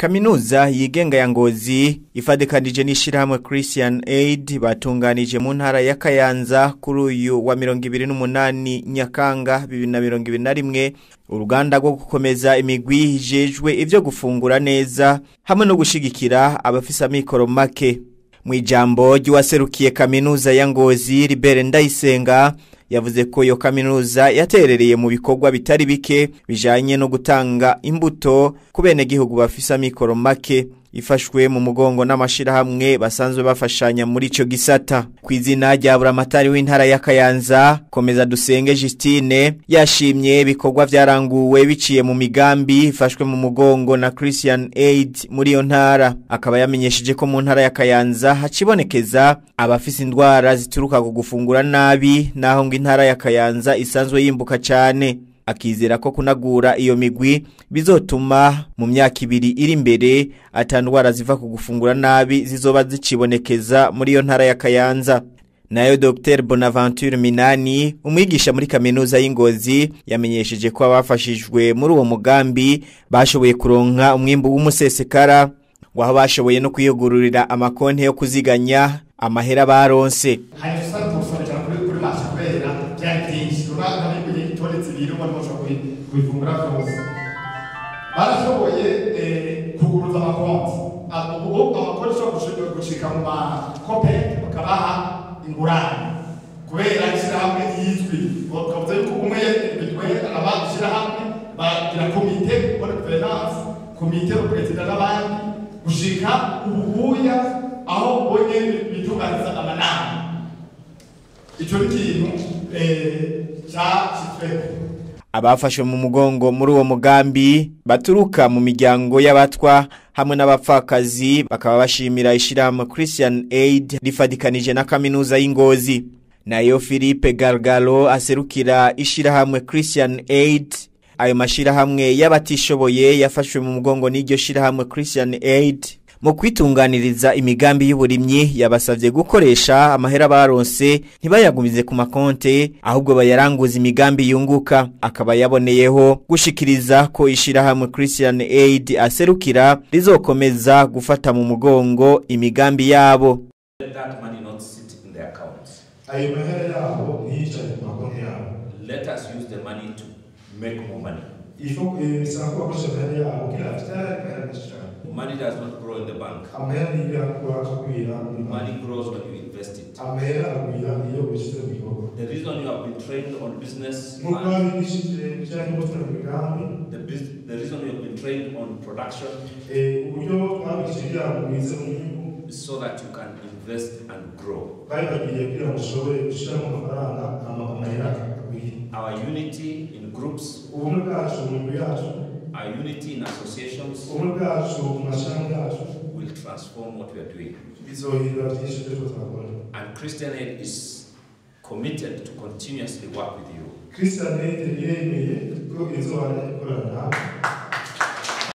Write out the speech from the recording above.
Kaminuza yigenga ya Ngozi ifadikanije n'ishirahamwe Christian Aid batunganije mu ntara ya Kayanza kuri uyu wa 28 Nyakanga 2021 uruganda rwo gukomeza imigwi IJEJWE ivyo gufungura neza hamwe no gushigikira abafise amikoro make. Mu ijambo ry'uwaserukiye Kaminuza ya Ngozi Riva Ndayisenga yavuze ko yo kaminuza yaterereye mu bikorwa bitari bike bijanye no gutanga imbuto ku bene gihugu bafise amikoro make ifashwe mu mugongo n'amashirahamwe basanzwe bafashanya muri ico gisata. Kwizina rya buramatari w'intara ya Kayanza Komeza Dusenge Justine yashimye ibikorwa vyaranguwe biciye mu migambi ifashwe mu mugongo na Christian Aid muri yo ntara. Akaba yamenyesheje ko mu ntara ya Kayanza hacibonekeza abafise indwara zituruka ku gufungura nabi naho ngo intara ya Kayanza isanzwe yimbuka cyane. Akizera ko kunagura iyo migwi bizotuma mu myaka 2 iri imbere atandwara ziva ku gufungura nabi zizoba zicibonekeza muri iyo ntara ya Kayanza. Nayo Dr Bonaventure Minani umwigisha muri Kaminuza y'Ingozi yamenyesheje ko abafashijwe muri uwo mugambi bashoboye kuronka umwimbu w'umusesekara waho bashoboye no kuyugururira amakonti yo kuziganya amahera baronse. Barashoboye kuguruza amakonti amakonti yo gushika mu makope bakabaha ingurane kubera ishirahamwe yizwi bakavuze yuko umwe bitwe abashirahamwe bagira komite de gouvernance komite yo president n'abandi gushika ubuhuya aho bonye bitunganiza amanama. Ico kintu abafashwe mu mugongo muri uwo mugambi baturuka mu miryango y'abatwa hamwe n'abapfakazi bakaba bashimira ishirahamwe Christian Aid rifadikanije na Kaminuza y'Ingozi. Nayo Philippe Gargalo aserukira ishirahamwe Christian Aid ayo mashirahamwe y'abatishoboye yafashwe mu mugongo n'iryo shirahamwe Christian Aid mu kwitunganiriza imigambi y'uburimyi yabasavye gukoresha amahera baronse ntibayagumize ku makonte ahubwo bayaranguza imigambi yunguka. Akaba yaboneyeho gushikiriza ko ishirahamwe Christian Aid aserukira rizokomeza gufata mu mugongo imigambi yabo. Let us use the money to make more money. Money does not grow in the bank. Money grows when you invest it. The reason you have been trained on business, the reason you have been trained on production is so that you can invest and grow. Our unity in groups, our unity in associations will transform what we are doing. And Christian Aid is committed to continuously work with you.